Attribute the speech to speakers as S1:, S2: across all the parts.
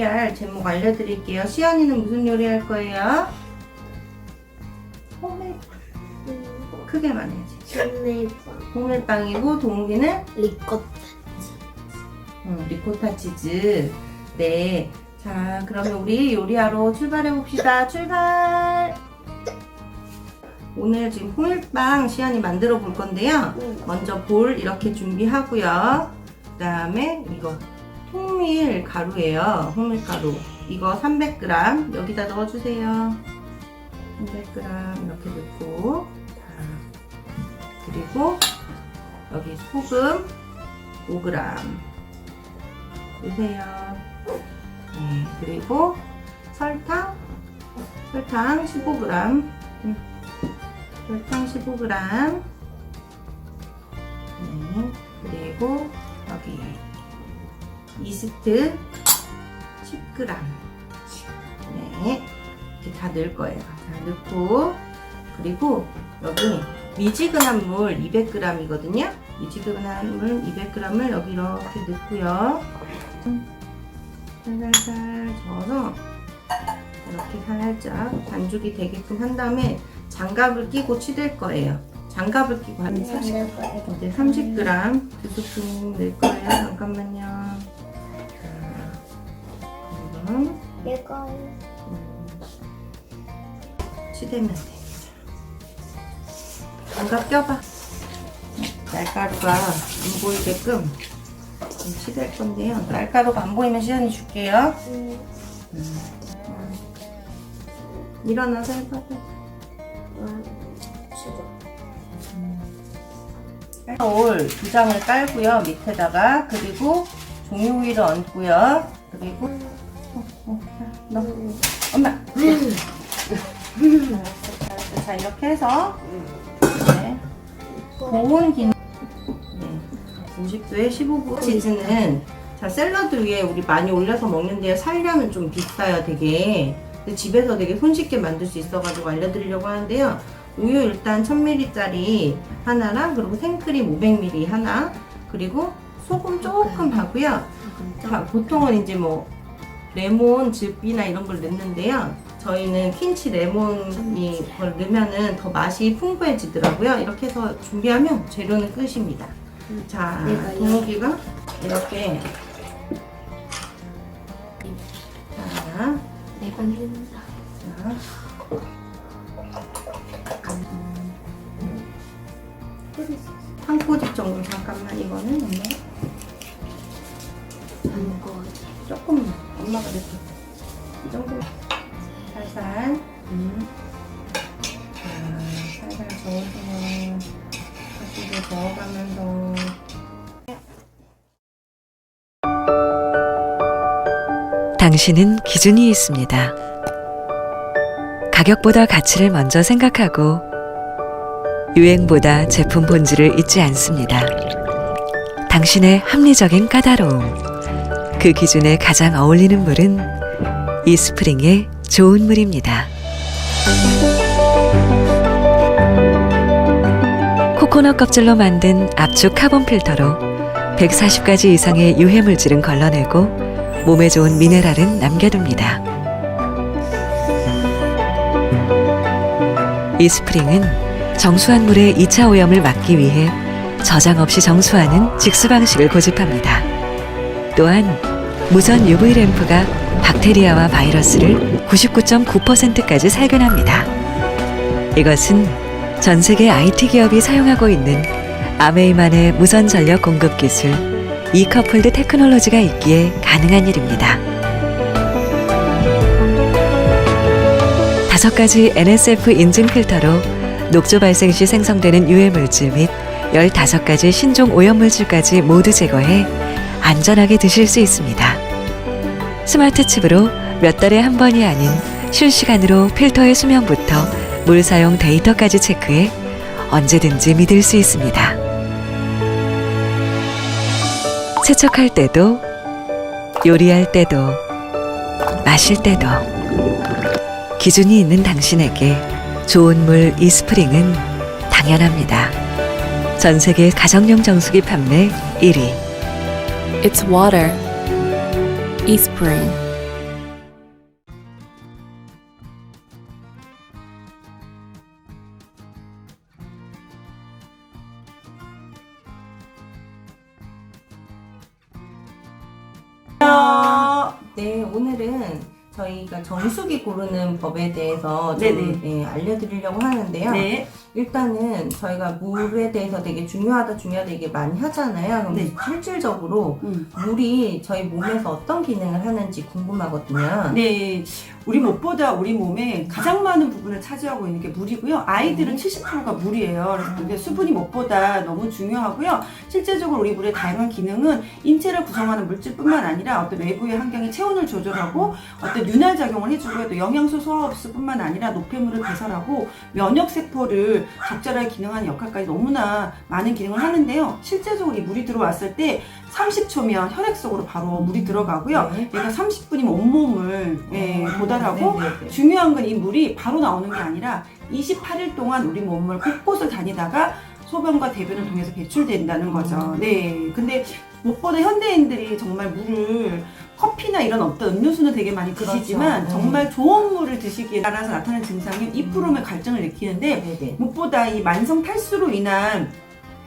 S1: 요리할 제목 알려드릴게요. 시연이는 무슨 요리 할 거예요? 크게 말해야지. 호밀빵이고 동욱이는
S2: 리코타.
S1: 리코타 치즈. 네. 자, 그러면 우리 요리하러 출발해 봅시다. 출발! 오늘 지금 호밀빵 시연이 만들어 볼 건데요. 먼저 볼 이렇게 준비하고요. 그 다음에 이거 통밀 가루예요. 호밀가루. 이거 300g 여기다 넣어주세요. 300g 이렇게 넣고, 그리고 여기 소금 5g 넣으세요. 네, 그리고 설탕 15g. 설탕 15g. 네, 그리고 여기 이스트 10g. 네, 이렇게 다 넣을 거예요. 다 넣고, 그리고 여기 미지근한 물 200g이거든요. 미지근한 물 200g을 여기 이렇게 넣고요. 살살 저어서 이렇게 살짝 반죽이 되게끔 한 다음에 장갑을 끼고 치댈 거예요. 장갑을 끼고 한 30g, 이제 30g 2스푼 넣을 거예요. 잠깐만요.
S2: 이거
S1: 치대면 됩니다. 장갑 껴봐. 날가루가 안 보이게끔 치댈 건데요. 날가루가 안 보이면 시연이 줄게요. 일어나서 해봐. 올 2장을 깔고요. 밑에다가. 그리고 종이호일을 얹고요. 그리고 너 엄마. 알았어. 자, 이렇게 해서 네. 고온 긴 50도에 15분. 치즈는 자, 샐러드 위에 우리 많이 올려서 먹는데요. 살려면 좀 비싸요, 되게. 근데 집에서 되게 손쉽게 만들 수 있어가지고 알려드리려고 하는데요. 우유 일단 1000ml짜리 하나랑, 그리고 생크림 500ml 하나, 그리고 소금 조금 하고요. 자, 보통은 이제 뭐 레몬즙이나 이런 걸 넣는데요. 저희는 퀸치 레몬이 걸 넣으면은 더 맛이 풍부해지더라고요. 이렇게 해서 준비하면 재료는 끝입니다. 자, 동욱이가 이렇게 자, 한 꼬집 정도. 잠깐만, 이거는 엄마 조금만, 엄마가 이렇게 이 정도 살살 살살 저어주면 다시도 저어가면서.
S3: 당신은 기준이 있습니다. 가격보다 가치를 먼저 생각하고 유행보다 제품 본질을 잊지 않습니다. 당신의 합리적인 까다로움, 그 기준에 가장 어울리는 물은 이스프링의 좋은 물입니다. 코코넛 껍질로 만든 압축 카본 필터로 140가지 이상의 유해 물질은 걸러내고 몸에 좋은 미네랄은 남겨둡니다. 이스프링은 정수한 물의 2차 오염을 막기 위해 저장 없이 정수하는 직수 방식을 고집합니다. 또한 무선 UV 램프가 박테리아와 바이러스를 99.9%까지 살균합니다. 이것은 전 세계 IT 기업이 사용하고 있는 아메이만의 무선 전력 공급 기술 이커플드 테크놀로지가 있기에 가능한 일입니다. 5가지 NSF 인증 필터로 녹조 발생 시 생성되는 유해 물질 및 15가지 신종 오염 물질까지 모두 제거해 안전하게 드실 수 있습니다. 스마트 칩으로 몇 달에 한 번이 아닌 실시간으로 필터의 수명부터 물 사용 데이터까지 체크해 언제든지 믿을 수 있습니다. 세척할 때도, 요리할 때도, 마실 때도 기준이 있는 당신에게 좋은 물 이스프링은 당연합니다. 전 세계 가정용 정수기 판매 1위.
S4: It's water. Eastspring.
S1: 오늘은 저희가 정수기 고르는 법에 대해서 좀
S2: 네네.
S1: 알려드리려고 하는데요.
S2: 네.
S1: 일단은 저희가 물에 대해서 되게 중요하다 이게 많이 하잖아요. 그럼
S2: 네.
S1: 실질적으로 물이 저희 몸에서 어떤 기능을 하는지 궁금하거든요.
S2: 네. 우리 무엇보다 우리 몸에 가장 많은 부분을 차지하고 있는 게 물이고요. 아이들은 70%가 물이에요. 그래서 그게 수분이 무엇보다 너무 중요하고요. 실제적으로 우리 물의 다양한 기능은 인체를 구성하는 물질뿐만 아니라 어떤 외부의 환경의 체온을 조절하고 어떤 윤활 작용을 해주고요. 또 영양소 소화 흡수뿐만 아니라 노폐물을 배설하고 면역 세포를 적절하게 기능하는 역할까지 너무나 많은 기능을 하는데요. 실제적으로 이 물이 들어왔을 때 30초면 혈액 속으로 바로 물이 들어가고요.
S1: 네.
S2: 얘가 30분이면 온몸을 도달하고
S1: 네네네.
S2: 중요한 건 이 물이 바로 나오는 게 아니라 28일 동안 우리 몸을 곳곳을 다니다가 소변과 대변을 통해서 배출된다는 거죠. 네. 근데 무엇보다 현대인들이 정말 물을 커피나 이런 어떤 음료수는 되게 많이 드시지만
S1: 그렇죠.
S2: 정말 좋은 물을 드시기에 따라서 나타나는 증상이 2%의 갈증을 일으키는데
S1: 네네.
S2: 무엇보다 이 만성 탈수로 인한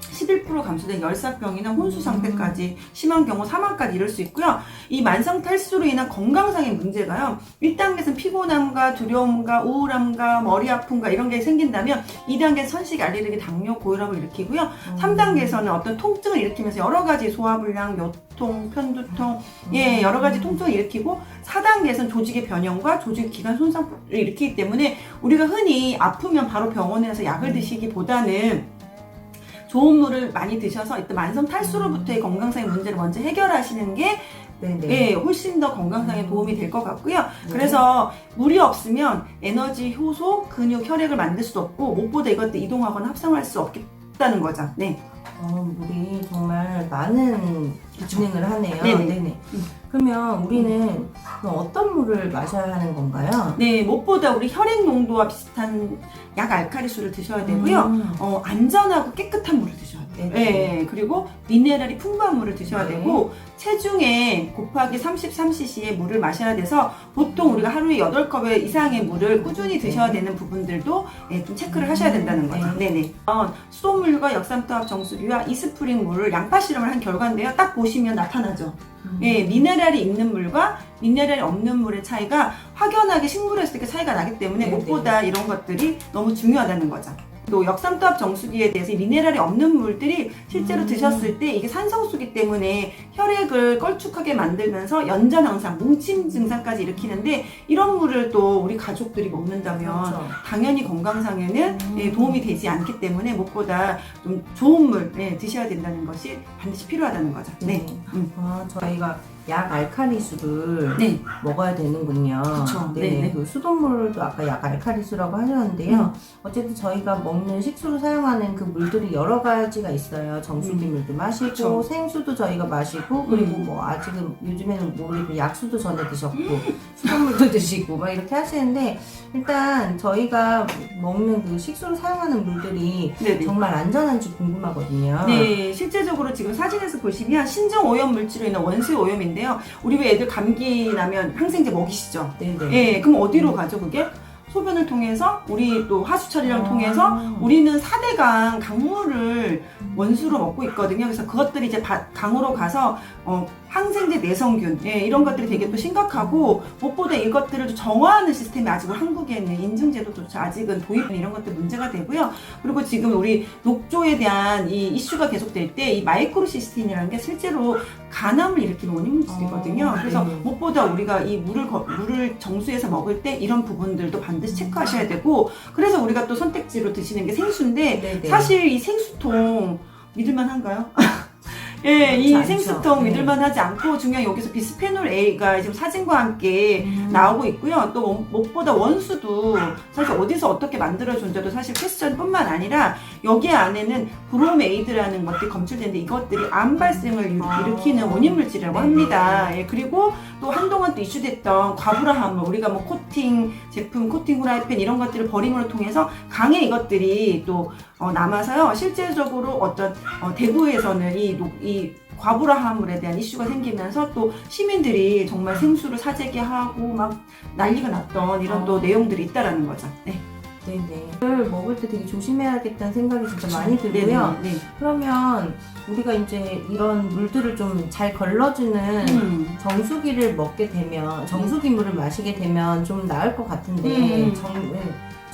S2: 11% 감소된 열사병이나 혼수 상태까지 심한 경우 사망까지 이를 수 있고요. 이 만성 탈수로 인한 건강상의 문제가요. 1단계에서는 피곤함과 두려움과 우울함과 머리 아픔과 이런 게 생긴다면 2단계는 선식, 알레르기, 당뇨, 고혈압을 일으키고요. 3단계에서는 어떤 통증을 일으키면서 여러 가지 소화불량, 요통, 편두통, 여러 가지 통증을 일으키고 4단계에서는 조직의 변형과 조직 기관 손상을 일으키기 때문에 우리가 흔히 아프면 바로 병원에서 약을 드시기보다는 좋은 물을 많이 드셔서 일단 만성 탈수로부터의 건강상의 문제를 먼저 해결하시는 게
S1: 네네.
S2: 훨씬 더 건강상에 도움이 될 것 같고요.
S1: 네.
S2: 그래서 물이 없으면 에너지, 효소, 근육, 혈액을 만들 수도 없고 무엇보다 이것도 이동하거나 합성할 수 없다는 거죠. 네.
S1: 물이 정말 많은 기능을 하네요.
S2: 네네.
S1: 그러면 우리는 그럼 어떤 물을 마셔야 하는 건가요?
S2: 네, 무엇보다 우리 혈액 농도와 비슷한 약 알칼리수를 드셔야 되고요. 안전하고 깨끗한 물을 드셔야 돼요.
S1: 네네.
S2: 그리고 미네랄이 풍부한 물을 드셔야
S1: 네.
S2: 되고 체중에 곱하기 33cc의 물을 마셔야 돼서 보통 우리가 하루에 8컵 이상의 물을 꾸준히 드셔야 되는 부분들도 좀 체크를 하셔야 된다는 거죠. 네네. 수돗물과 역삼투압 정수기와 이스프링 물을 양파 실험을 한 결과인데요. 딱 보시면 나타나죠. 미네랄이 있는 물과 미네랄이 없는 물의 차이가 확연하게 식물했을 때 차이가 나기 때문에
S1: 네네.
S2: 무엇보다 이런 것들이 너무 중요하다는 거죠. 또 역삼투압 정수기에 대해서 미네랄이 없는 물들이 실제로 드셨을 때 이게 산성수기 때문에 혈액을 걸쭉하게 만들면서 연전항상, 뭉침 증상까지 일으키는데 이런 물을 또 우리 가족들이 먹는다면
S1: 그렇죠.
S2: 당연히 건강상에는 도움이 되지 않기 때문에 무엇보다 좀 좋은 물 드셔야 된다는 것이 반드시 필요하다는 거죠. 네.
S1: 저희가 약 알칼리수를
S2: 네.
S1: 먹어야 되는군요.
S2: 그쵸.
S1: 네.
S2: 네네.
S1: 그 수돗물도 아까 약 알칼리수라고 하셨는데요. 어쨌든 저희가 먹는 식수로 사용하는 그 물들이 여러 가지가 있어요. 정수기 물도 마시고
S2: 그쵸.
S1: 생수도 저희가 마시고 그리고 뭐 아직은 요즘에는 모르겠고 약수도 전에 드셨고 수돗물도 드시고 막 이렇게 하시는데 일단 저희가 먹는 그 식수로 사용하는 물들이
S2: 네네.
S1: 정말 안전한지 궁금하거든요.
S2: 네, 실제적으로 지금 사진에서 보시면 신종 오염 물질로 인한 원수 오염인데요. 우리 왜 애들 감기 나면 항생제 먹이시죠?
S1: 네네.
S2: 그럼 어디로 가죠, 그게? 소변을 통해서 우리 또 하수 처리를 통해서 우리는 4대강 강물을 원수로 먹고 있거든요. 그래서 그것들이 이제 강으로 가서 항생제 내성균 이런 것들이 되게 또 심각하고 무엇보다 이것들을 좀 정화하는 시스템이 아직 한국에는 인증제도조차 아직은 도입 이런 것들 문제가 되고요. 그리고 지금 우리 녹조에 대한 이 이슈가 계속될 때 이 마이크로시스틴이라는 게 실제로 간암을 일으키는 원인 물질이거든요. 그래서
S1: 네.
S2: 무엇보다 우리가 이 물을 정수해서 먹을 때 이런 부분들도 반드시 체크하셔야 되고 그래서 우리가 또 선택지로 드시는 게 생수인데
S1: 네네.
S2: 사실 이 생수통 믿을만한가요? 이
S1: 그렇지 않죠.
S2: 생수통 믿을만하지 않고 중요한 여기서 비스페놀 A가 지금 사진과 함께 나오고 있고요. 또 무엇보다 원수도 사실 어디서 어떻게 만들어준지도 사실 퀘스천뿐만 아니라 여기 안에는 브로메이드라는 것들이 검출되는데 이것들이 암 발생을 일으키는 원인 물질이라고 합니다. 그리고 또 한동안 또 이슈됐던 과부라함을 우리가 뭐 코팅 제품, 코팅 후라이팬 이런 것들을 버림으로 통해서 강에 이것들이 또 남아서요. 실제적으로 어떤 대구에서는 이 과부라함물에 대한 이슈가 생기면서 또 시민들이 정말 생수를 사재기하고 막 난리가 났던 이런 또 내용들이 있다라는 거죠. 네.
S1: 네네. 이걸 먹을 때 되게 조심해야겠다는 생각이 진짜 많이 들고요.
S2: 네.
S1: 그러면 우리가 이제 이런 물들을 좀 잘 걸러주는 정수기를 먹게 되면, 정수기 물을 마시게 되면 좀 나을 것 같은데,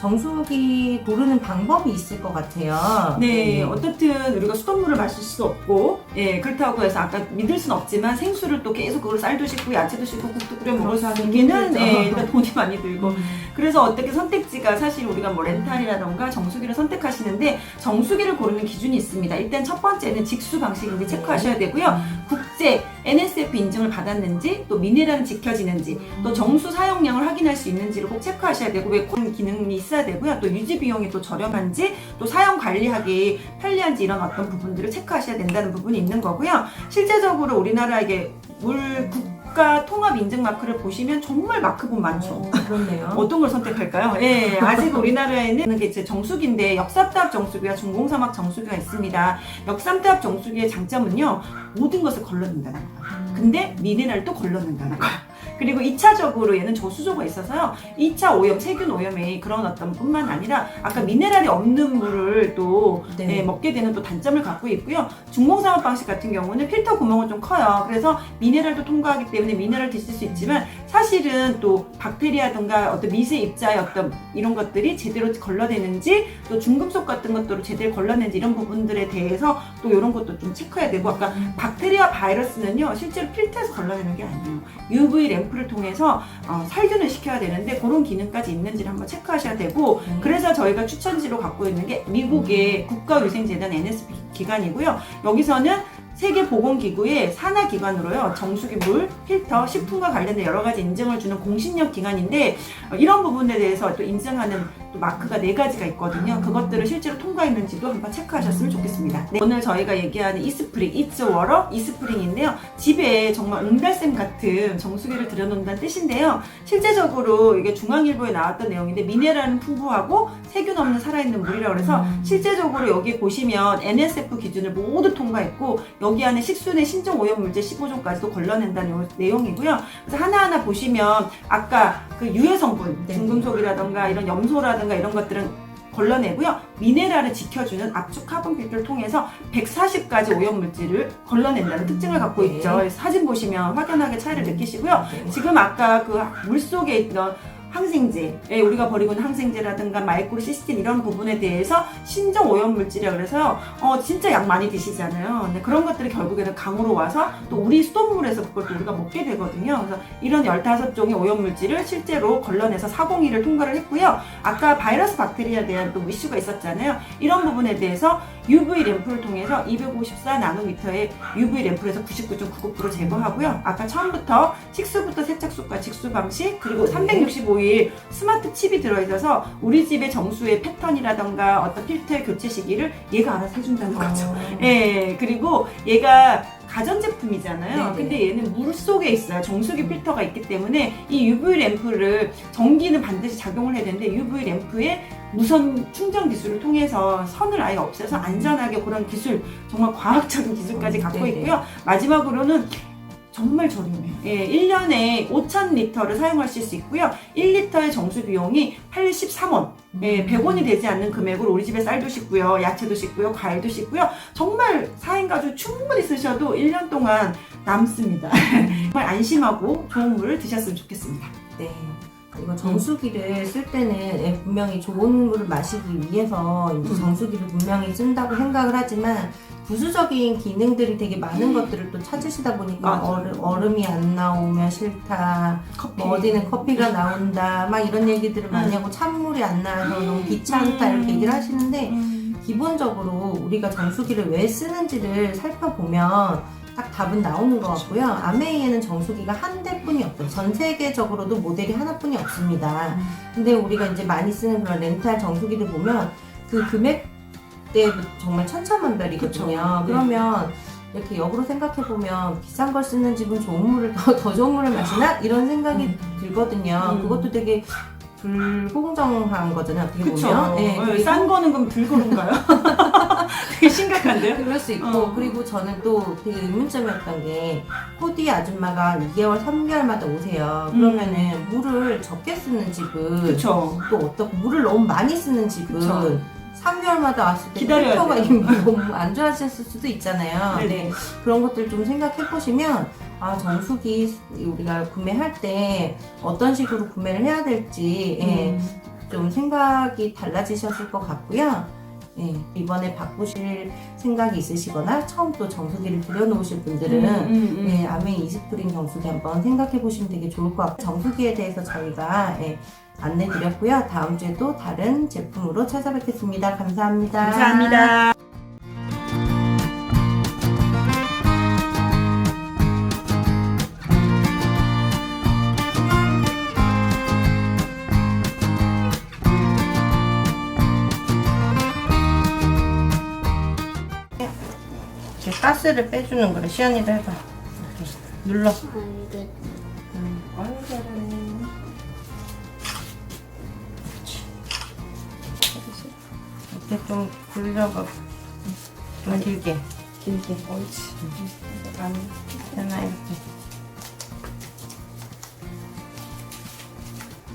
S1: 정수기 고르는 방법이 있을 것 같아요.
S2: 네, 어떻든 우리가 수돗물을 마실 수 없고, 예, 그렇다고 해서 아까 믿을 순 없지만 생수를 또 계속 그걸 쌀도 씻고 야채도 씻고 국도 끓여 먹어서 하기에는 일단 돈이 많이 들고, 그래서 어떻게 선택지가 사실 우리가 뭐 렌탈이라던가 정수기를 선택하시는데 정수기를 고르는 기준이 있습니다. 일단 첫 번째는 직수 방식인지 체크하셔야 되고요. 국제 NSF 인증을 받았는지, 또 미네랄은 지켜지는지, 또 정수 사용량을 확인할 수 있는지를 꼭 체크하셔야 되고, 왜 그런 기능이 있어야 되고요. 또 유지 비용이 또 저렴한지, 또 사용 관리하기 편리한지, 이런 어떤 부분들을 체크하셔야 된다는 부분이 있는 거고요. 실제적으로 우리나라에게 물 국가 통합 인증 마크를 보시면 정말 마크본 많죠.
S1: 그렇네요.
S2: 어떤 걸 선택할까요? 예, 아직 우리나라에는 게 이제 정수기인데 역삼탑 정수기와 중공사막 정수기가 있습니다. 역삼탑 정수기의 장점은요, 모든 것을 걸러낸다는 거예요. 근데 미네랄도 걸러낸다는 거예요. 그리고 2차적으로 얘는 저수조가 있어서요, 2차 오염, 세균 오염의 그런 어떤 뿐만 아니라 아까 미네랄이 없는 물을 또
S1: 네.
S2: 먹게 되는 또 단점을 갖고 있고요. 중공사막 방식 같은 경우는 필터 구멍은 좀 커요. 그래서 미네랄도 통과하기 때문에 미네랄 드실 수 있지만, 사실은 또 박테리아든가 어떤 미세 입자의 어떤 이런 것들이 제대로 걸러내는지, 또 중금속 같은 것들을 제대로 걸러내는지, 이런 부분들에 대해서 또 이런 것도 좀 체크해야 되고, 아까 박테리아 바이러스는요, 실제로 필터에서 걸러내는 게 아니에요. UV 램프를 통해서 살균을 시켜야 되는데, 그런 기능까지 있는지를 한번 체크하셔야 되고, 그래서 저희가 추천지로 갖고 있는 게 미국의 국가위생재단 NSF 기관이고요. 여기서는 세계보건기구의 산하기관으로요, 정수기 물, 필터, 식품과 관련된 여러 가지 인증을 주는 공신력 기관인데, 이런 부분에 대해서 또 인증하는 또 마크가 4가지가 있거든요. 그것들을 실제로 통과했는지도 한번 체크하셨으면 좋겠습니다. 네, 오늘 저희가 얘기하는 이스프링, It's Water, 이스프링인데요. 집에 정말 옹달샘 같은 정수기를 들여놓는다는 뜻인데요. 실제적으로 이게 중앙일보에 나왔던 내용인데, 미네랄은 풍부하고 세균 없는 살아있는 물이라고 해서, 실제적으로 여기 보시면 NSF 기준을 모두 통과했고, 여기 안에 식수내 신종 오염물질 15종까지도 걸러낸다는 내용이고요. 그래서 하나하나 보시면 아까 그 유해 성분, 중금속이라던가 이런 염소라든가 이런 것들은 걸러내고요. 미네랄을 지켜주는 압축 카본 필터를 통해서 140가지 오염물질을 걸러낸다는 특징을 갖고 있죠. 그래서 사진 보시면 확연하게 차이를 느끼시고요. 지금 아까 그 물속에 있던 항생제, 우리가 버리고 있는 항생제라든가 마이크로시스틴, 이런 부분에 대해서 신종 오염물질이라 그래서 진짜 약 많이 드시잖아요. 근데 그런 것들이 결국에는 강으로 와서 또 우리 수돗물에서 그걸 또 우리가 먹게 되거든요. 그래서 이런 15종의 오염물질을 실제로 걸러내서 402를 통과를 했고요. 아까 바이러스 박테리아에 대한 또 이슈가 있었잖아요. 이런 부분에 대해서 UV 램프를 통해서 254 나노미터의 UV 램프에서 99.99% 제거하고요. 아까 처음부터 식수부터 세척수과 직수 방식, 그리고 365일 스마트 칩이 들어있어서 우리 집의 정수의 패턴이라던가 어떤 필터의 교체 시기를 얘가 알아서 해준다는 거죠. 예, 그리고 얘가 가전제품이잖아요.
S1: 네네.
S2: 근데 얘는 물 속에 있어요. 정수기 필터가 있기 때문에 이 UV 램프를, 전기는 반드시 작용을 해야 되는데, UV 램프에 무선 충전 기술을 통해서 선을 아예 없애서 안전하게, 그런 기술, 정말 과학적인 기술까지 갖고 있고요. 마지막으로는 정말 저렴해요. 예, 1년에 5,000리터를 사용하실 수 있고요. 1리터의 정수 비용이 83원. 예, 100원이 되지 않는 금액으로 우리 집에 쌀도 씻고요, 야채도 씻고요, 과일도 씻고요. 정말 4인 가족 충분히 쓰셔도 1년 동안 남습니다. 정말 안심하고 좋은 물을 드셨으면 좋겠습니다.
S1: 네. 이거 정수기를 쓸 때는 분명히 좋은 물을 마시기 위해서 이제 정수기를 분명히 쓴다고 생각을 하지만, 부수적인 기능들이 되게 많은 것들을 또 찾으시다 보니까 얼음이 안 나오면 싫다, 뭐 어디는 커피가 나온다, 막 이런 얘기들을 많이 하고, 찬물이 안 나와서 너무 귀찮다, 이렇게 얘기를 하시는데, 기본적으로 우리가 정수기를 왜 쓰는지를 살펴보면 딱 답은 나오는 것 같고요. 아메이에는 정수기가 한 대뿐이 없어요. 전 세계적으로도 모델이 하나뿐이 없습니다. 근데 우리가 이제 많이 쓰는 그런 렌탈 정수기들 보면 그 금액 때 정말 천차만별이거든요. 그러면 이렇게 역으로 생각해보면 비싼 걸 쓰는 집은 좋은 물을 더 좋은 물을 마시나? 이런 생각이 들거든요. 그것도 되게 불공정한 거잖아요. 어떻게 보면.
S2: 네, 싼 거는 그럼 덜 그런가요? 되게 심각한데요?
S1: 그럴 수 있고
S2: 어.
S1: 그리고 저는 또 되게 의문점이었던 게 코디 아줌마가 2개월, 3개월마다 오세요. 그러면은 물을 적게 쓰는 집은
S2: 그쵸.
S1: 또 어떻고 물을 너무 많이 쓰는 집은
S2: 그쵸.
S1: 3개월마다 왔을 때
S2: 기다려야
S1: 필터가
S2: 돼요.
S1: 이미 너무 안 좋아졌을 수도 있잖아요.
S2: 네네.
S1: 그런 것들 좀 생각해 보시면 정수기 우리가 구매할 때 어떤 식으로 구매를 해야 될지 좀 생각이 달라지셨을 것 같고요. 이번에 바꾸실 생각이 있으시거나 처음 또 정수기를 들여놓으실 분들은 아메이 이스프링 정수기 한번 생각해 보시면 되게 좋을 것 같고 정수기에 대해서 저희가 안내 드렸고요. 다음 주에 또 다른 제품으로 찾아뵙겠습니다. 감사합니다.
S2: 감사합니다.
S1: 이렇게 가스를 빼주는 거를 시연이도 해봐. 이렇게 눌러. 아유 잘하네. 이렇게 좀 굴려봐. 좀 길게. 옳지. 안 되나 이렇게.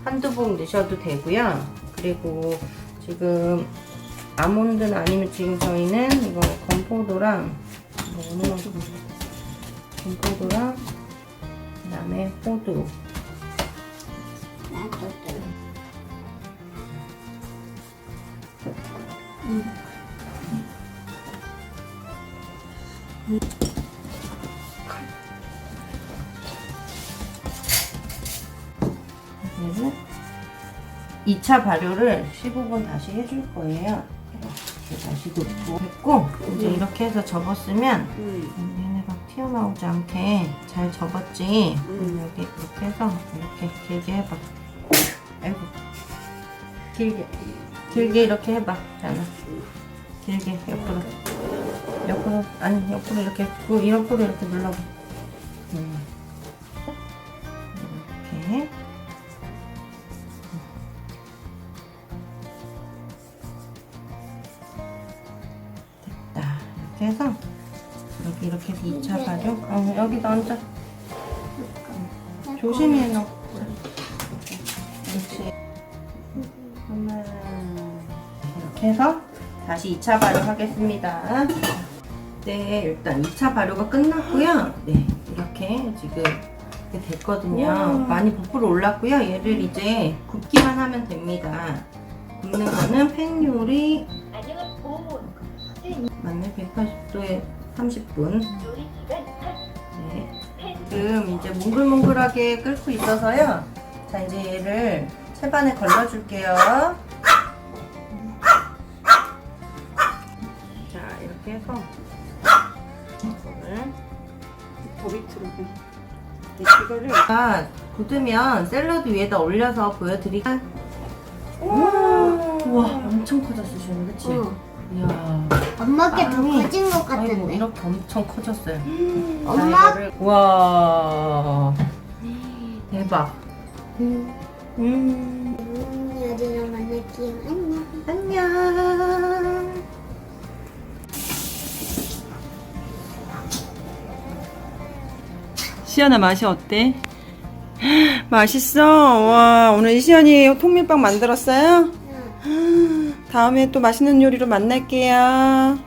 S1: 한두 봉 넣으셔도 되고요. 그리고 지금 아몬드는 아니면 지금 저희는 이거 건포도랑 건포도랑 그다음에 호두. 그리고 2차 발효를 15분 다시 해줄 거예요. 이렇게 다시 놓고 했고 이제 이렇게 해서 접었으면 얘네가 튀어나오지 않게 잘 접었지. 여기 이렇게 해서 이렇게 길게 해봐. 아이고 길게 이렇게 해봐. 자나 길게 옆으로 아니 옆으로 이렇게 옆으로 이렇게 눌러봐. 이렇게. 이렇게 해서 여기 이렇게 해서 2차 발효 여기다 얹어. 조심히 해놔. 그렇지. 하나 이렇게 해서 다시 2차 발효 하겠습니다. 네, 일단 2차 발효가 끝났고요. 네, 이렇게 지금 이렇게 됐거든요. 많이 부풀어 올랐고요. 얘를 이제 굽기만 하면 됩니다. 굽는 거는 팬 요리 맞네. 180도에 30분. 네. 지금 이제 몽글몽글하게 끓고 있어서요. 자, 이제 얘를 채반에 걸러줄게요. 자, 이렇게 해서 이거를
S2: 더 밑으로.
S1: 이거를 굳으면 샐러드 위에다 올려서 보여드릴게요. 우와, 엄청 커졌어, 지금, 그치? 이야.
S4: 엄마께 더
S1: 빵이-
S4: 커진 것
S1: 아이고,
S4: 같은데.
S1: 이렇게 엄청 커졌어요.
S4: 엄마?
S1: 와 대박.
S4: 여기서 만날게요. 안녕.
S1: 안녕.
S2: 시연아 맛이 어때? 맛있어? 와 오늘 시연이 통밀빵 만들었어요? 다음에 또 맛있는 요리로 만날게요.